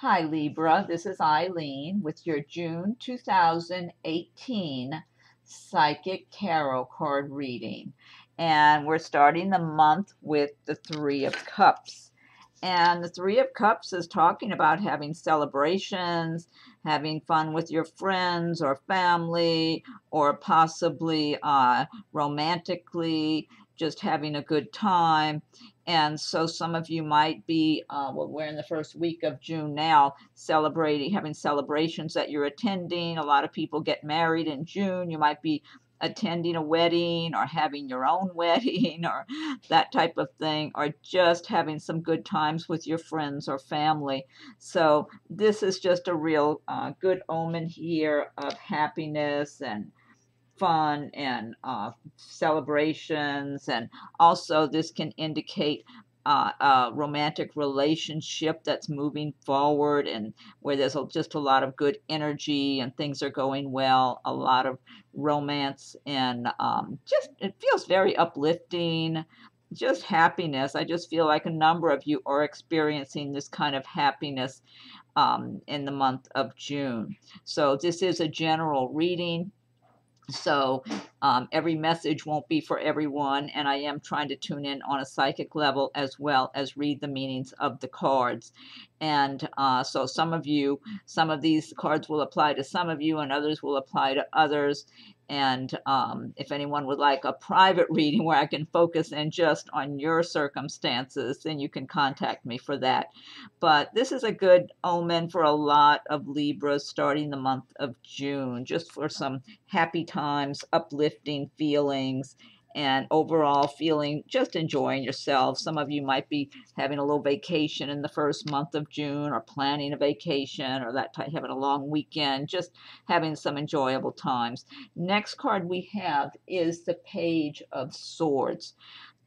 Hi Libra, this is Eileen with your June 2018 Psychic Tarot card reading. And we're starting the month with the Three of Cups. And the Three of Cups is talking about having celebrations, having fun with your friends or family, or possibly romantically, just having a good time. And so some of you might be, well, we're in the first week of June now, celebrating, having celebrations that you're attending. A lot of people get married in June. You might be attending a wedding or having your own wedding or that type of thing, or just having some good times with your friends or family. So this is just a real good omen here of happiness and fun and celebrations. And also this can indicate a romantic relationship that's moving forward and where there's just a lot of good energy and things are going well, a lot of romance, and just it feels very uplifting, just happiness. I just feel like a number of you are experiencing this kind of happiness in the month of June. So this is a general reading. So every message won't be for everyone, and I am trying to tune in on a psychic level as well as read the meanings of the cards. And so some of these cards will apply to some of you, and others will apply to others. And if anyone would like a private reading where I can focus in just on your circumstances, then you can contact me for that. But this is a good omen for a lot of Libras starting the month of June, just for some happy times, uplifting feelings, and overall feeling just enjoying yourself. Some of you might be having a little vacation in the first month of June, or planning a vacation, or that type, having a long weekend, just having some enjoyable times. Next card we have is the Page of Swords.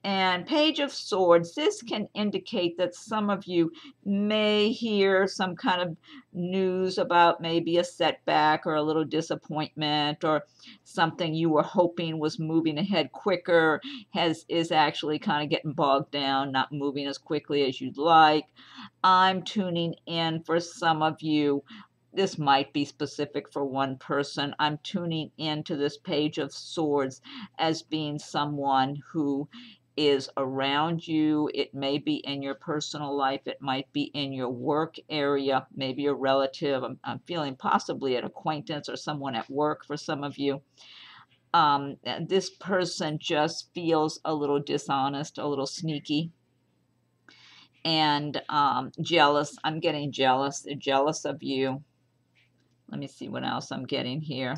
And Page of Swords, this can indicate that some of you may hear some kind of news about maybe a setback or a little disappointment, or something you were hoping was moving ahead quicker is actually kind of getting bogged down, not moving as quickly as you'd like. I'm tuning in for some of you. This might be specific for one person. I'm tuning into this Page of Swords as being someone who is around you. It may be in your personal life. It might be in your work area, maybe a relative. I'm feeling possibly an acquaintance or someone at work for some of you. This person just feels a little dishonest, a little sneaky, and jealous. I'm getting jealous. They're jealous of you. Let me see what else I'm getting here.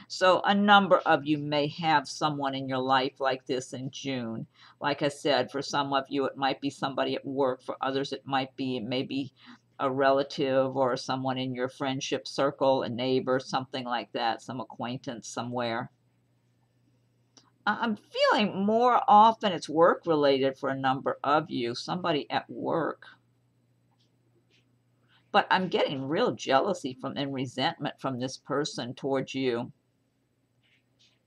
So a number of you may have someone in your life like this in June. Like I said, for some of you, it might be somebody at work. For others, it might be maybe a relative or someone in your friendship circle, a neighbor, something like that, some acquaintance somewhere. I'm feeling more often it's work related for a number of you, somebody at work. But I'm getting real jealousy and resentment from this person towards you.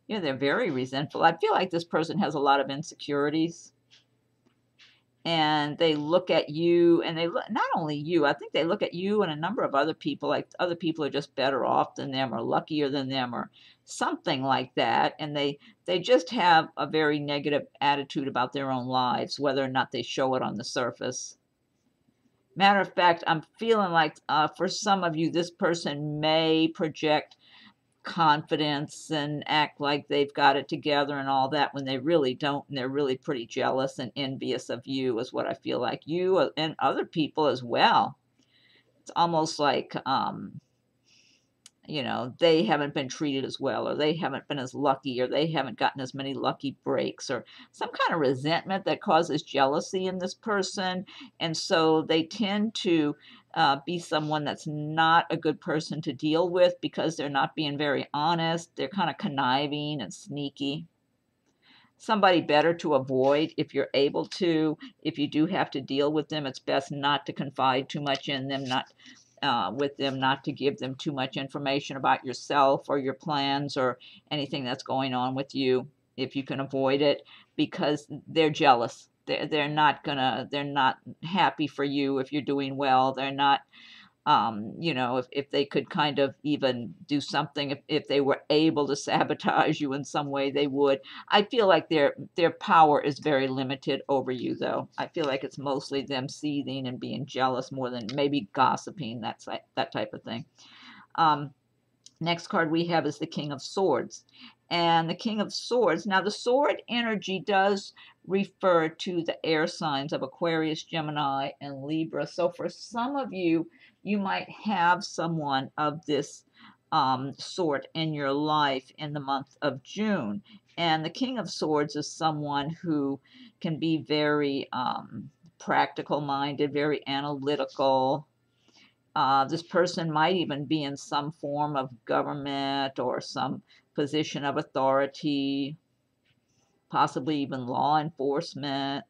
Yeah, they're very resentful. I feel like this person has a lot of insecurities, and they look at you, and they look, not only you, I think they look at you and a number of other people like other people are just better off than them or luckier than them or something like that. And they just have a very negative attitude about their own lives, whether or not they show it on the surface. Matter of fact, I'm feeling like for some of you, this person may project confidence and act like they've got it together and all that when they really don't, and they're really pretty jealous and envious of you, is what I feel like. You and other people as well. It's almost like they haven't been treated as well, or they haven't been as lucky, or they haven't gotten as many lucky breaks, or some kind of resentment that causes jealousy in this person. And so they tend to be someone that's not a good person to deal with because they're not being very honest. They're kind of conniving and sneaky. Somebody better to avoid if you're able to. If you do have to deal with them, it's best not to confide too much in them, not to give them too much information about yourself or your plans or anything that's going on with you, if you can avoid it, because they're jealous. they're not happy for you if you're doing well. They're not, you know, if they could kind of even do something, if they were able to sabotage you in some way, they would. I feel like their power is very limited over you, though. I feel like it's mostly them seething and being jealous more than maybe gossiping, that type of thing. Next card we have is the King of Swords. And the King of Swords, now the sword energy does refer to the air signs of Aquarius, Gemini, and Libra. So for some of you, you might have someone of this sort in your life in the month of June. And the King of Swords is someone who can be very practical minded, very analytical. This person might even be in some form of government or some position of authority, possibly even law enforcement,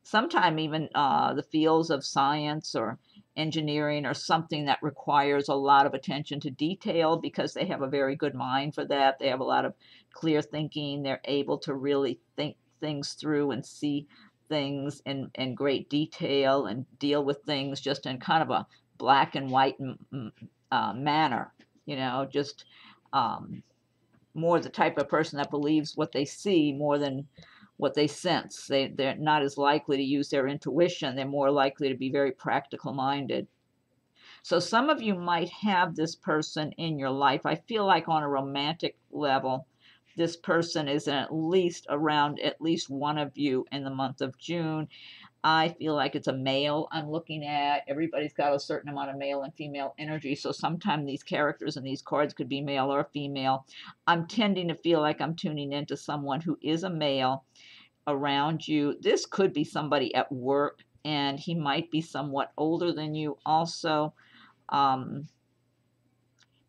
sometime even the fields of science or engineering or something that requires a lot of attention to detail, because they have a very good mind for that. They have a lot of clear thinking. They're able to really think things through and see things in great detail and deal with things just in kind of a black and white manner, you know, just more the type of person that believes what they see more than what they sense. They're not as likely to use their intuition. They're more likely to be very practical minded. So some of you might have this person in your life. I feel like on a romantic level, this person is at least around at least one of you in the month of June. I feel like it's a male I'm looking at. Everybody's got a certain amount of male and female energy, so sometimes these characters and these cards could be male or female. I'm tending to feel like I'm tuning into someone who is a male around you. This could be somebody at work, and he might be somewhat older than you also.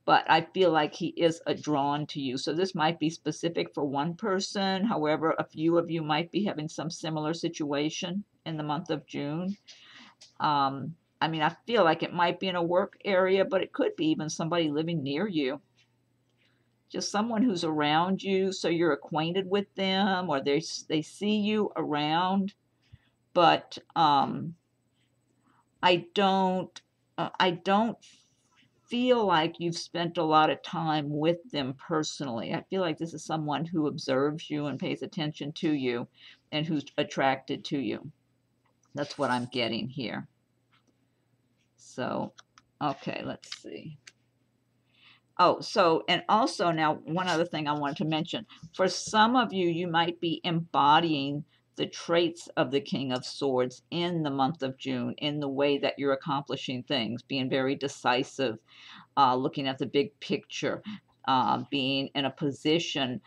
But I feel like he is drawn to you. So this might be specific for one person. However, a few of you might be having some similar situation in the month of June. I mean, I feel like it might be in a work area, but it could be even somebody living near you. Just someone who's around you, so you're acquainted with them, or they see you around. But I don't feel like you've spent a lot of time with them personally. I feel like this is someone who observes you and pays attention to you and who's attracted to you. That's what I'm getting here. So, okay, let's see. Oh, so, and also now, one other thing I wanted to mention. For some of you, you might be embodying the traits of the King of Swords in the month of June, in the way that you're accomplishing things, being very decisive, looking at the big picture, being in a position,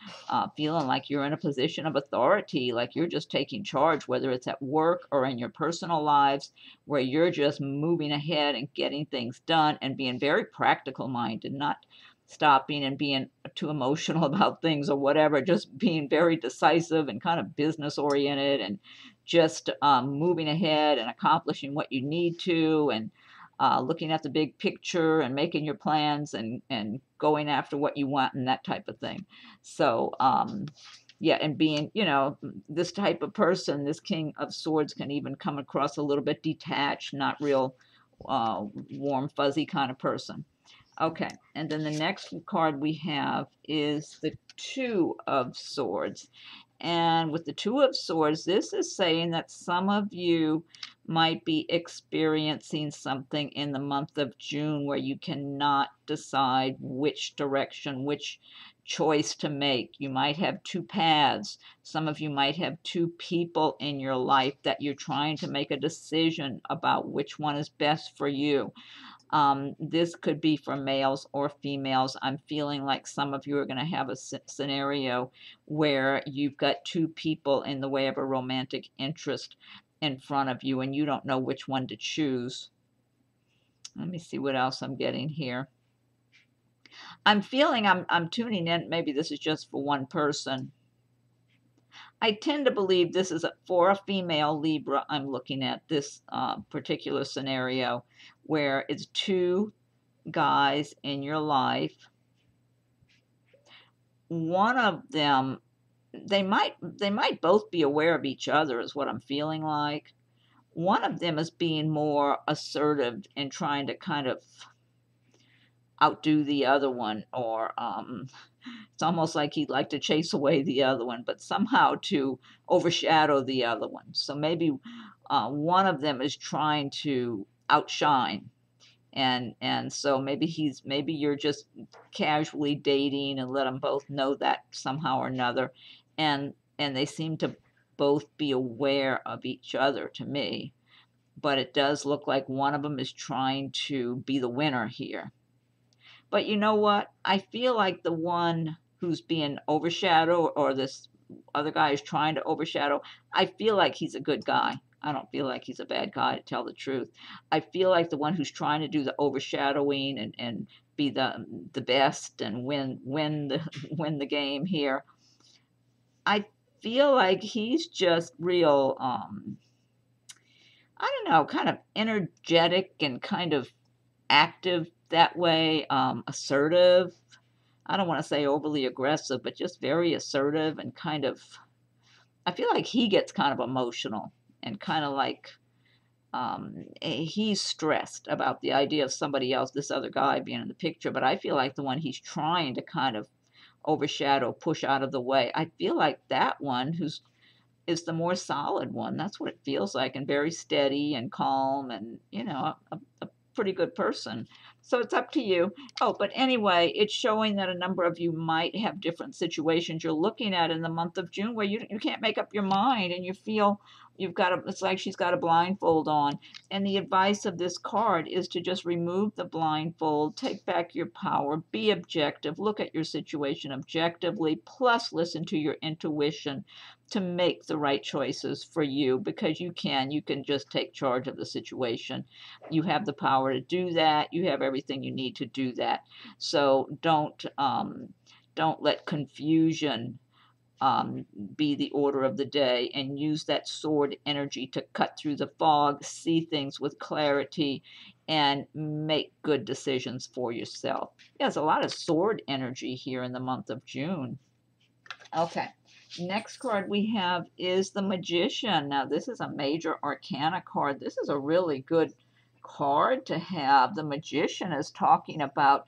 feeling like you're in a position of authority, like you're just taking charge, whether it's at work or in your personal lives, where you're just moving ahead and getting things done and being very practical minded, not stopping and being too emotional about things or whatever, just being very decisive and kind of business oriented and just moving ahead and accomplishing what you need to, and looking at the big picture and making your plans and going after what you want and that type of thing. So, yeah, and being, you know, this type of person, this King of Swords can even come across a little bit detached, not real warm, fuzzy kind of person. Okay, and then the next card we have is the Two of Swords. And with the Two of Swords, this is saying that some of you might be experiencing something in the month of June where you cannot decide which direction, which choice to make. You might have two paths. Some of you might have two people in your life that you're trying to make a decision about which one is best for you. This could be for males or females. I'm feeling like some of you are going to have a scenario where you've got two people in the way of a romantic interest in front of you and you don't know which one to choose. Let me see what else I'm getting here. I'm feeling I'm tuning in. Maybe this is just for one person. I tend to believe this is for a female Libra. I'm looking at this particular scenario where it's two guys in your life. One of them they might both be aware of each other, is what I'm feeling like. One of them is being more assertive and trying to kind of outdo the other one, or it's almost like he'd like to chase away the other one, but somehow to overshadow the other one. So maybe one of them is trying to outshine, and so maybe you're just casually dating and let them both know that somehow or another, and they seem to both be aware of each other to me, but it does look like one of them is trying to be the winner here. But you know what? I feel like the one who's being overshadowed, or this other guy is trying to overshadow, I feel like he's a good guy. I don't feel like he's a bad guy, to tell the truth. I feel like the one who's trying to do the overshadowing and be the best and win the win the game here. I feel like he's just real I don't know, kind of energetic and kind of active that way, assertive. I don't want to say overly aggressive, but just very assertive and kind of, I feel like he gets kind of emotional and kind of like he's stressed about the idea of somebody else, this other guy being in the picture. But I feel like the one he's trying to kind of overshadow, push out of the way, I feel like that one who's is the more solid one. That's what it feels like, and very steady and calm, and a pretty good person. So it's up to you. Oh, but anyway, it's showing that a number of you might have different situations you're looking at in the month of June where you can't make up your mind, and you feel it's like she's got a blindfold on. And the advice of this card is to just remove the blindfold, take back your power, be objective, look at your situation objectively, plus listen to your intuition to make the right choices for you, because you can just take charge of the situation. You have the power to do that. You have everything you need to do that. So don't let confusion be the order of the day, and use that sword energy to cut through the fog, see things with clarity, and make good decisions for yourself. There's a lot of sword energy here in the month of June. Okay, next card we have is the Magician. Now, this is a major arcana card. This is a really good card to have. The Magician is talking about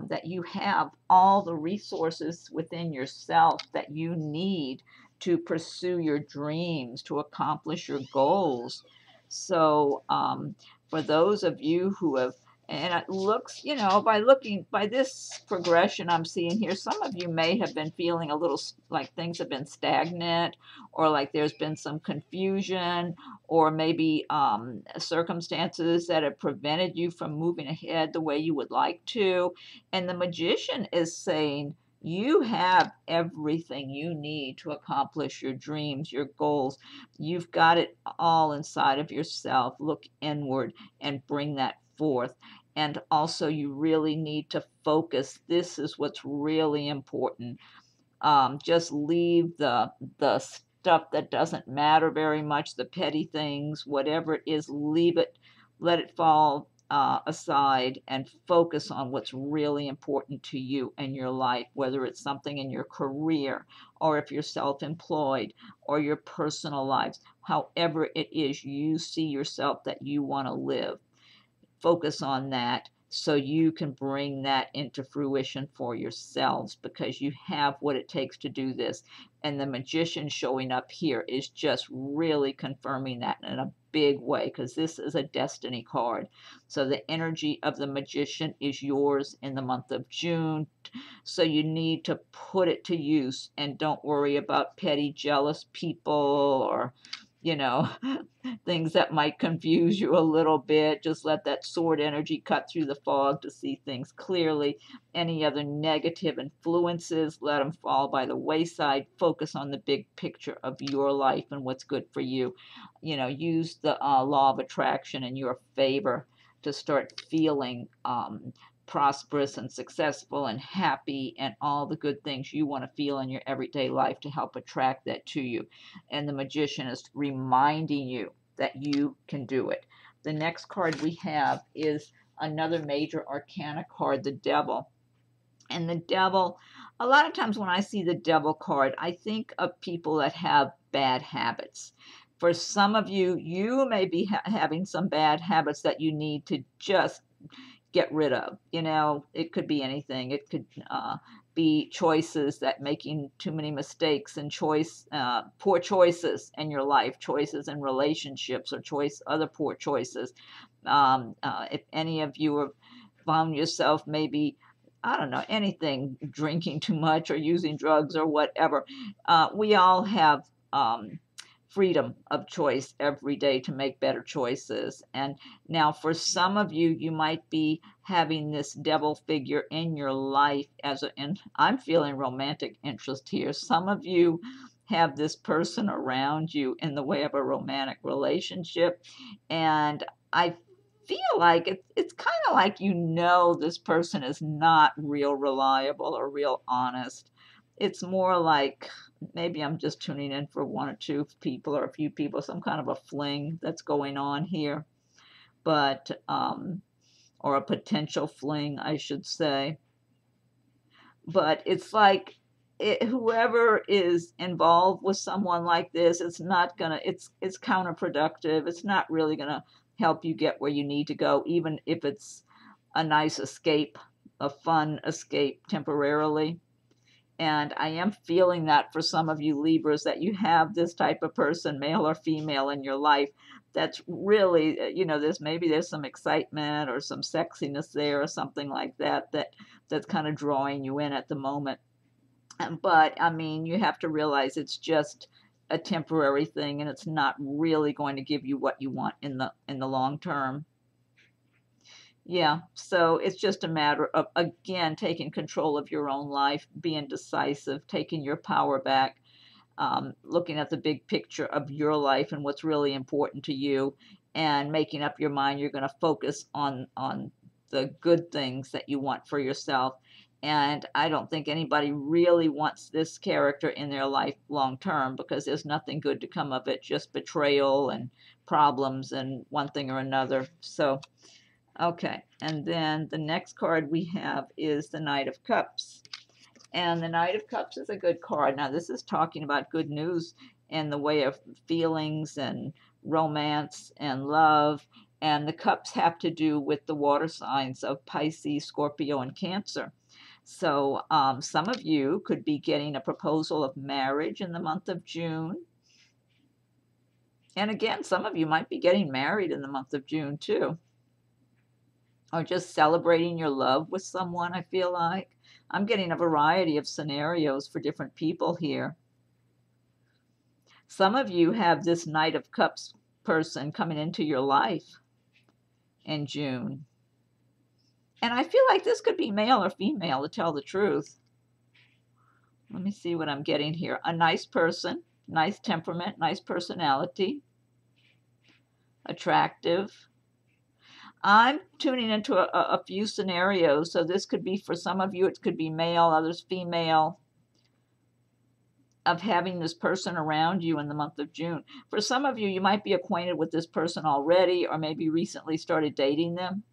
that you have all the resources within yourself that you need to pursue your dreams, to accomplish your goals. So, for those of you who have, and it looks, by this progression I'm seeing here, some of you may have been feeling a little like things have been stagnant, or like there's been some confusion, or maybe circumstances that have prevented you from moving ahead the way you would like to. And the Magician is saying, you have everything you need to accomplish your dreams, your goals. You've got it all inside of yourself. Look inward and bring that forth. And also, you really need to focus. This is what's really important. Just leave the stuff that doesn't matter very much, the petty things, whatever it is, leave it, let it fall aside, and focus on what's really important to you in your life, whether it's something in your career, or if you're self-employed, or your personal lives, however it is you see yourself that you want to live. Focus on that so you can bring that into fruition for yourselves, because you have what it takes to do this. And the Magician showing up here is just really confirming that in a big way, because this is a destiny card. So the energy of the Magician is yours in the month of June. So you need to put it to use, and don't worry about petty, jealous people, or things that might confuse you a little bit. Just let that sword energy cut through the fog to see things clearly. Any other negative influences, let them fall by the wayside. Focus on the big picture of your life and what's good for you. Use the law of attraction in your favor to start feeling prosperous and successful and happy, and all the good things you want to feel in your everyday life to help attract that to you. And the Magician is reminding you that you can do it. The next card we have is another major arcana card, the Devil. And the devil, a lot of times when I see the devil card, I think of people that have bad habits. For some of you, you may be having some bad habits that you need to just get rid of. You know, it could be anything. It could be choices, that making too many mistakes and poor choices in your life, choices in relationships, or other poor choices. If any of you have found yourself maybe, I don't know, anything, drinking too much or using drugs or whatever, we all have freedom of choice every day to make better choices. And now for some of you, you might be having this devil figure in your life and I'm feeling romantic interest here. Some of you have this person around you in the way of a romantic relationship, and I feel like it's kind of like, you know, this person is not real reliable or real honest. It's more like maybe I'm just tuning in for one or two people or a few people, some kind of a fling that's going on here, but or a potential fling, I should say. But it's like whoever is involved with someone like this, it's counterproductive. It's not really gonna help you get where you need to go, even if it's a nice escape, a fun escape temporarily. And I am feeling that for some of you Libras, that you have this type of person, male or female, in your life that's really, you know, there's some excitement or some sexiness there or something like that's kind of drawing you in at the moment. But I mean, you have to realize it's just a temporary thing, and it's not really going to give you what you want in the long term. Yeah, so it's just a matter of, again, taking control of your own life, being decisive, taking your power back, looking at the big picture of your life and what's really important to you, and making up your mind you're going to focus on the good things that you want for yourself. And I don't think anybody really wants this character in their life long term, because there's nothing good to come of it, just betrayal and problems and one thing or another. So okay, and then the next card we have is the Knight of Cups. And the Knight of Cups is a good card. Now, this is talking about good news in the way of feelings and romance and love. And the cups have to do with the water signs of Pisces, Scorpio, and Cancer. So some of you could be getting a proposal of marriage in the month of June. And again, some of you might be getting married in the month of June, too. Or just celebrating your love with someone, I feel like. I'm getting a variety of scenarios for different people here. Some of you have this Knight of Cups person coming into your life in June. And I feel like this could be male or female, to tell the truth. Let me see what I'm getting here. A nice person, nice temperament, nice personality, attractive. I'm tuning into a few scenarios, so this could be, for some of you, it could be male, others female, of having this person around you in the month of June. For some of you, you might be acquainted with this person already, or maybe recently started dating them.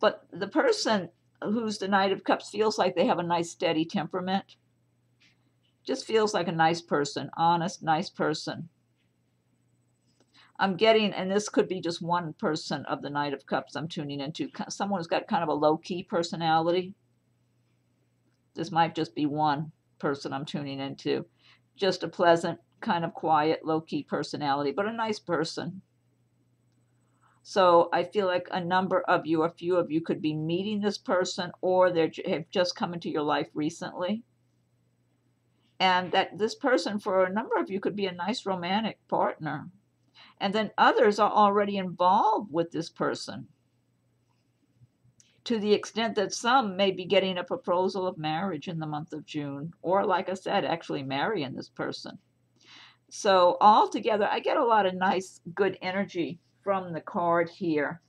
But the person who's the Knight of Cups feels like they have a nice, steady temperament. Just feels like a nice person, honest, nice person. I'm getting, and this could be just one person of the Knight of Cups I'm tuning into, someone who's got kind of a low-key personality. This might just be one person I'm tuning into. Just a pleasant, kind of quiet, low-key personality, but a nice person. So I feel like a number of you, a few of you, could be meeting this person, or they have just come into your life recently. And that this person, for a number of you, could be a nice romantic partner. And then others are already involved with this person, to the extent that some may be getting a proposal of marriage in the month of June, or, like I said, actually marrying this person. So altogether, I get a lot of nice, good energy from the card here.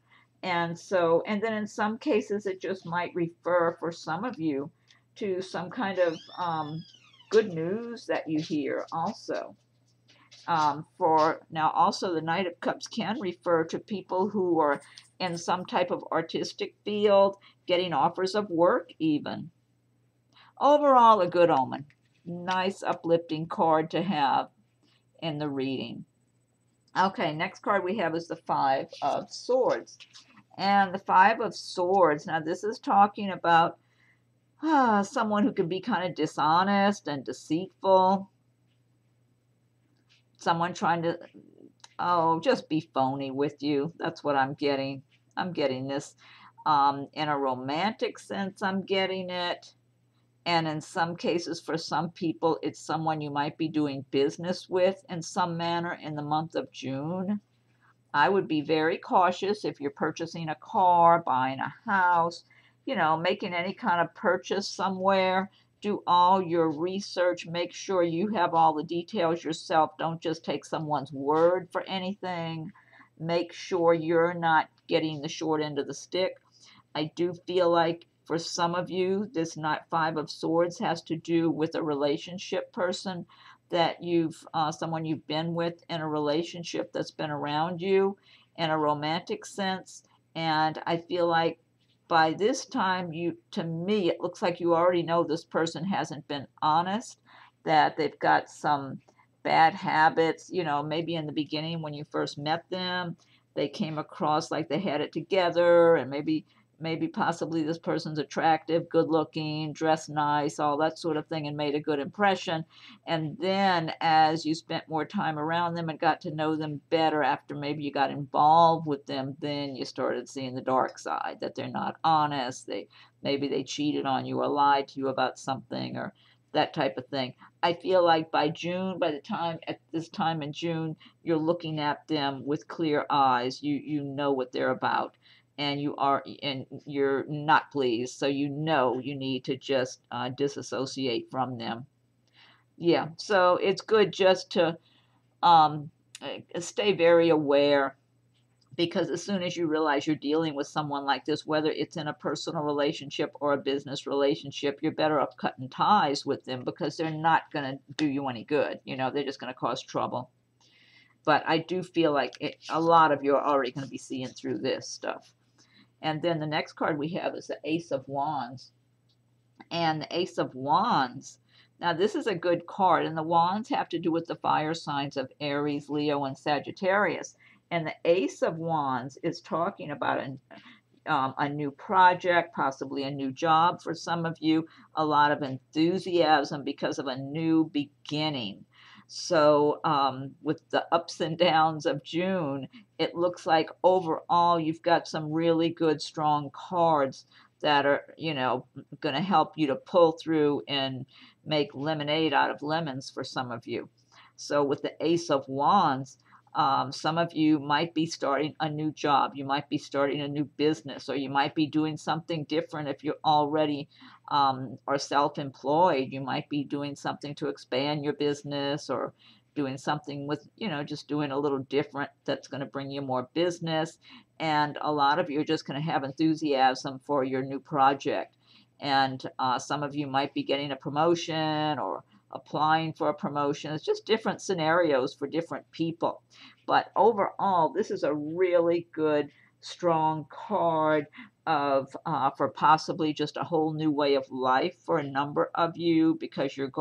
And then in some cases, it just might refer, for some of you, to some kind of good news that you hear also. For now, also the Knight of Cups can refer to people who are in some type of artistic field, getting offers of work even. Overall, a good omen. Nice uplifting card to have in the reading. Okay, next card we have is the Five of Swords. And the Five of Swords, now this is talking about someone who can be kind of dishonest and deceitful. Someone trying to, just be phony with you. That's what I'm getting. I'm getting this. In a romantic sense, I'm getting it. And in some cases, for some people, it's someone you might be doing business with in some manner in the month of June. I would be very cautious if you're purchasing a car, buying a house, making any kind of purchase somewhere. Do all your research. Make sure you have all the details yourself. Don't just take someone's word for anything. Make sure you're not getting the short end of the stick. I do feel like for some of you, this Five of Swords has to do with a relationship person that someone you've been with in a relationship that's been around you in a romantic sense. And I feel like by this time, to me, it looks like you already know this person hasn't been honest, that they've got some bad habits, maybe in the beginning when you first met them, they came across like they had it together, and maybe possibly this person's attractive, good looking, dressed nice, all that sort of thing, and made a good impression. And then as you spent more time around them and got to know them better, after maybe you got involved with them, then you started seeing the dark side, that they're not honest. Maybe they cheated on you or lied to you about something, or that type of thing. I feel like by this time in June, you're looking at them with clear eyes. You know what they're about, and you're not pleased, so you need to just disassociate from them. Yeah, so it's good just to stay very aware, because as soon as you realize you're dealing with someone like this, whether it's in a personal relationship or a business relationship, you're better off cutting ties with them, because they're not going to do you any good. They're just going to cause trouble. But I do feel like a lot of you are already going to be seeing through this stuff. And then the next card we have is the Ace of Wands. And the Ace of Wands, now this is a good card, and the Wands have to do with the fire signs of Aries, Leo, and Sagittarius. And the Ace of Wands is talking about a new project, possibly a new job for some of you, a lot of enthusiasm because of a new beginning. So with the ups and downs of June, it looks like overall you've got some really good, strong cards that are, going to help you to pull through and make lemonade out of lemons for some of you. So with the Ace of Wands, some of you might be starting a new job. You might be starting a new business, or you might be doing something different if you're already are self-employed. You might be doing something to expand your business, or doing something with, just doing a little different that's going to bring you more business. And a lot of you are just going to have enthusiasm for your new project. And some of you might be getting a promotion or applying for a promotion. It's just different scenarios for different people. But overall, this is a really good, strong card for possibly just a whole new way of life for a number of you, because you're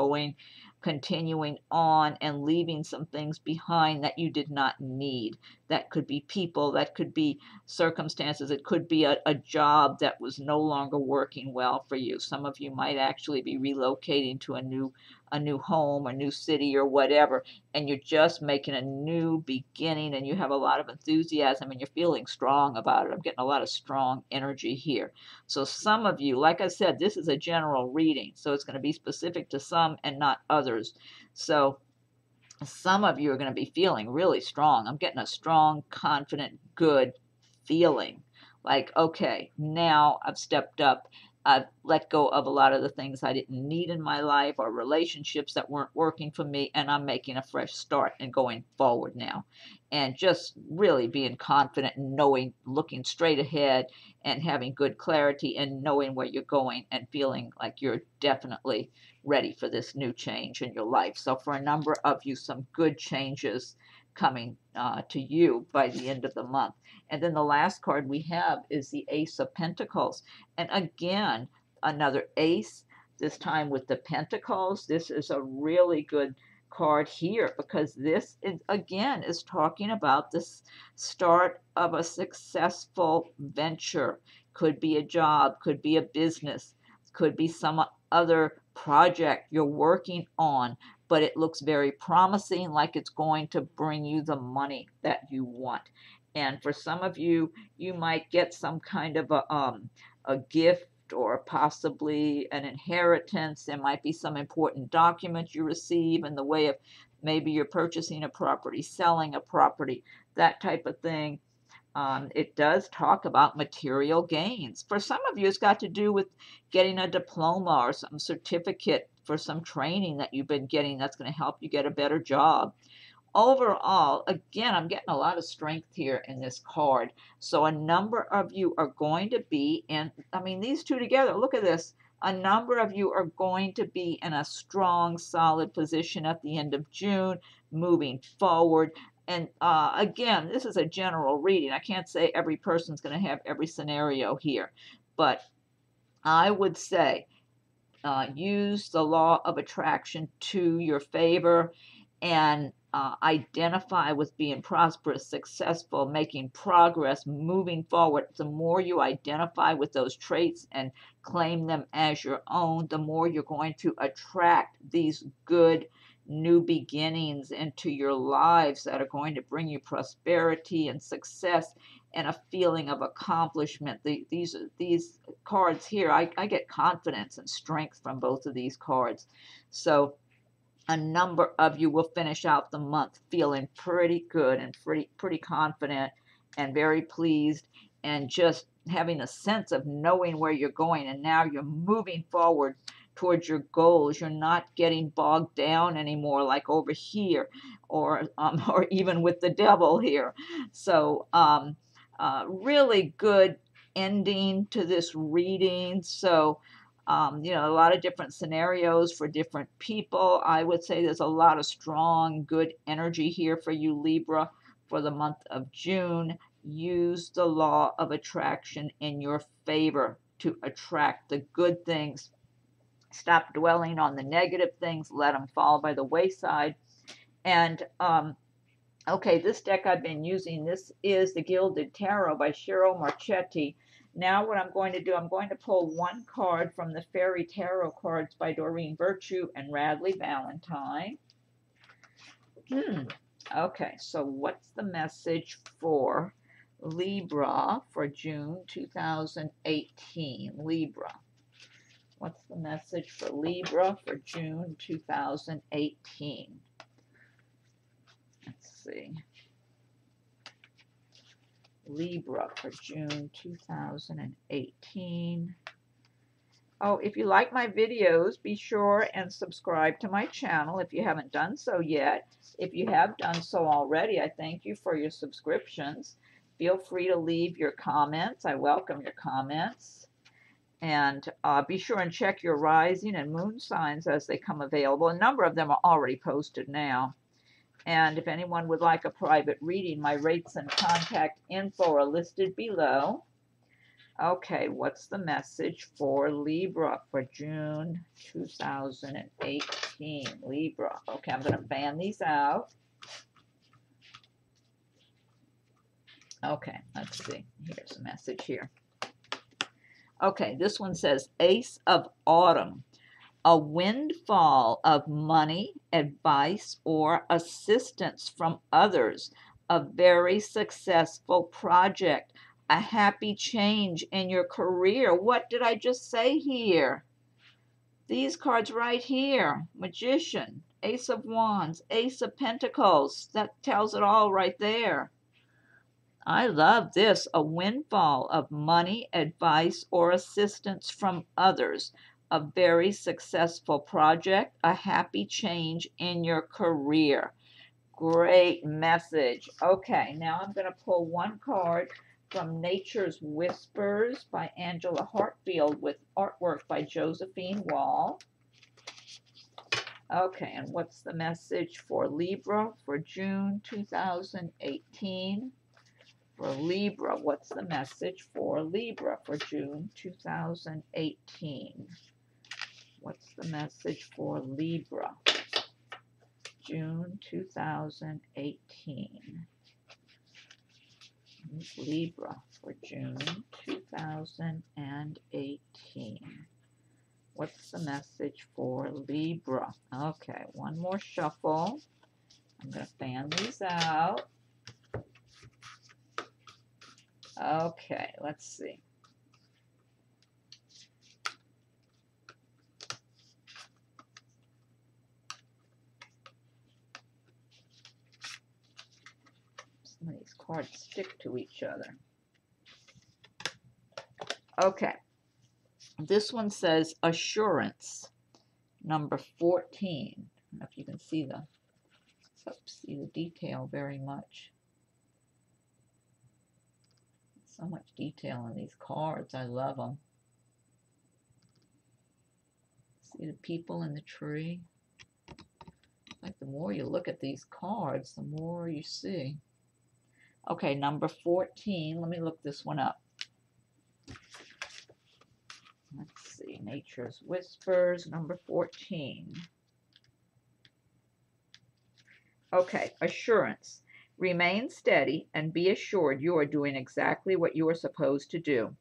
continuing on and leaving some things behind that you did not need. That could be people, that could be circumstances, it could be a job that was no longer working well for you. Some of you might actually be relocating to a new home, a new city, or whatever, and you're just making a new beginning, and you have a lot of enthusiasm and you're feeling strong about it. I'm getting a lot of strong energy here. So some of you, like I said, this is a general reading, so it's going to be specific to some and not others. So some of you are going to be feeling really strong. I'm getting a strong, confident, good feeling. Like, okay, now I've stepped up I've let go of a lot of the things I didn't need in my life or relationships that weren't working for me, and I'm making a fresh start and going forward now. And just really being confident and knowing, looking straight ahead and having good clarity and knowing where you're going and feeling like you're definitely ready for this new change in your life. So for a number of you, some good changes coming to you by the end of the month. And then the last card we have is the Ace of Pentacles. And again, another ace, this time with the Pentacles. This is a really good card here because this is, again, is talking about the start of a successful venture. Could be a job, could be a business, could be some other project you're working on, but it looks very promising, like it's going to bring you the money that you want. And for some of you, you might get some kind of a gift or possibly an inheritance. There might be some important document you receive in the way of maybe you're purchasing a property, selling a property, that type of thing. It does talk about material gains. For some of you, it's got to do with getting a diploma or some certificate for some training that you've been getting that's going to help you get a better job. Overall, again, I'm getting a lot of strength here in this card. So a number of you are going to be in, I mean, these two together, look at this. A number of you are going to be in a strong, solid position at the end of June, moving forward. And again, this is a general reading. I can't say every person's going to have every scenario here, but I would say use the law of attraction to your favor and identify with being prosperous, successful, making progress, moving forward. The more you identify with those traits and claim them as your own, the more you're going to attract these good new beginnings into your lives that are going to bring you prosperity and success and a feeling of accomplishment. These cards here, I get confidence and strength from both of these cards. So a number of you will finish out the month feeling pretty good and pretty confident and very pleased and just having a sense of knowing where you're going. And now you're moving forward towards your goals. You're not getting bogged down anymore like over here or even with the devil here. So really good ending to this reading. So you know, a lot of different scenarios for different people. I would say there's a lot of strong, good energy here for you, Libra, for the month of June. Use the law of attraction in your favor to attract the good things. Stop dwelling on the negative things. Let them fall by the wayside. And okay, this deck I've been using, this is the Gilded Tarot by Ciro Marchetti. Now what I'm going to do, I'm going to pull one card from the Fairy Tarot cards by Doreen Virtue and Radleigh Valentine. Okay, so what's the message for Libra for June 2018? Libra. What's the message for Libra for June 2018? Let's see. Libra for June 2018. Oh, if you like my videos, be sure and subscribe to my channel if you haven't done so yet. If you have done so already, I thank you for your subscriptions. Feel free to leave your comments. I welcome your comments. And be sure and check your rising and moon signs as they come available. A number of them are already posted now. And if anyone would like a private reading, my rates and contact info are listed below. Okay, what's the message for Libra for June 2018? Libra. Okay, I'm going to fan these out. Okay, let's see. Here's a message here. Okay, this one says Ace of Autumn. A windfall of money, advice, or assistance from others. A very successful project. A happy change in your career. What did I just say here? These cards right here. Magician, Ace of Wands, Ace of Pentacles. That tells it all right there. I love this. A windfall of money, advice, or assistance from others. A very successful project, a happy change in your career. Great message. Okay, now I'm going to pull one card from Nature's Whispers by Angela Hartfield with artwork by Josephine Wall. Okay, and what's the message for Libra for June 2018? For Libra, what's the message for Libra for June 2018? What's the message for Libra? June 2018. Libra for June 2018. What's the message for Libra? Okay, one more shuffle. I'm going to fan these out. Okay, let's see. Some of these cards stick to each other. Okay, this one says assurance, number 14. I don't know if you can see the detail very much. So much detail in these cards. I love them. See the people in the tree? Like the more you look at these cards, the more you see. Okay, number 14. Let me look this one up. Let's see. Nature's Whispers, number 14. Okay, assurance. Remain steady and be assured you are doing exactly what you are supposed to do.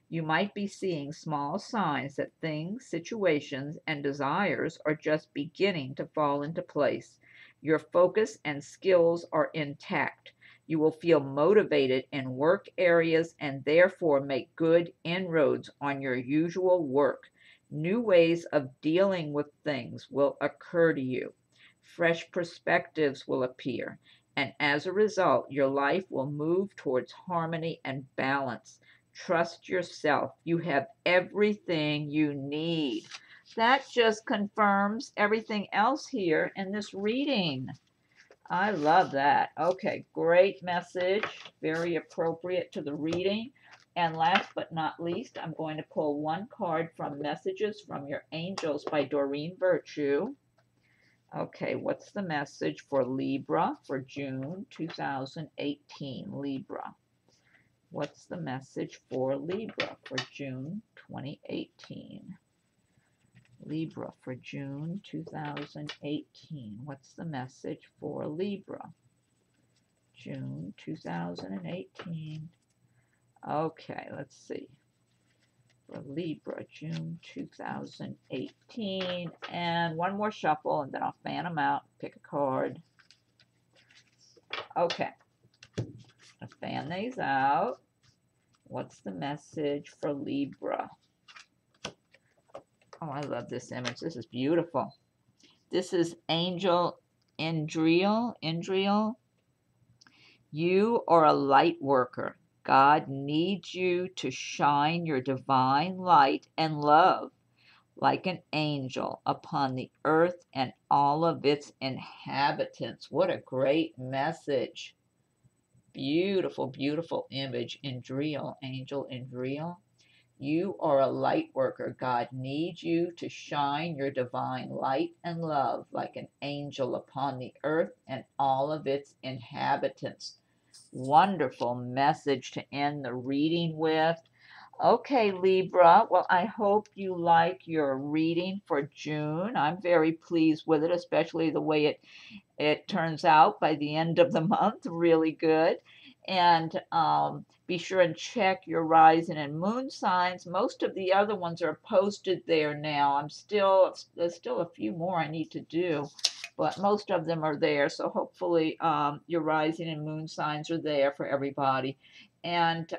You might be seeing small signs that things, situations, and desires are just beginning to fall into place. Your focus and skills are intact. You will feel motivated in work areas and therefore make good inroads on your usual work. New ways of dealing with things will occur to you. Fresh perspectives will appear, and as a result, your life will move towards harmony and balance. Trust yourself. You have everything you need. That just confirms everything else here in this reading. I love that. Okay, great message. Very appropriate to the reading. And last but not least, I'm going to pull one card from Messages from Your Angels by Doreen Virtue. Okay, what's the message for Libra for June 2018? Libra. What's the message for Libra for June 2018? Libra for June 2018. What's the message for Libra? June 2018. Okay, let's see. For Libra, June 2018. And one more shuffle, and then I'll fan them out, pick a card. Okay. I'll fan these out. What's the message for Libra? Oh, I love this image. This is beautiful. This is Angel Indriel. You are a light worker. God needs you to shine your divine light and love like an angel upon the earth and all of its inhabitants. What a great message. Beautiful, beautiful image. Indriel, Angel Indriel. You are a light worker. God needs you to shine your divine light and love like an angel upon the earth and all of its inhabitants. Wonderful message to end the reading with. Okay, Libra. Well, I hope you like your reading for June. I'm very pleased with it, especially the way it turns out by the end of the month. Really good. And be sure and check your rising and moon signs. Most of the other ones are posted there now. There's still a few more I need to do, but most of them are there. So hopefully your rising and moon signs are there for everybody. And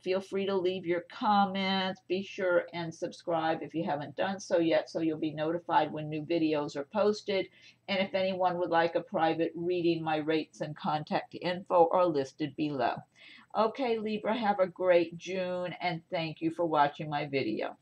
feel free to leave your comments. Be sure and subscribe if you haven't done so yet, so you'll be notified when new videos are posted. And if anyone would like a private reading, my rates and contact info are listed below. Okay, Libra, have a great June, and thank you for watching my video.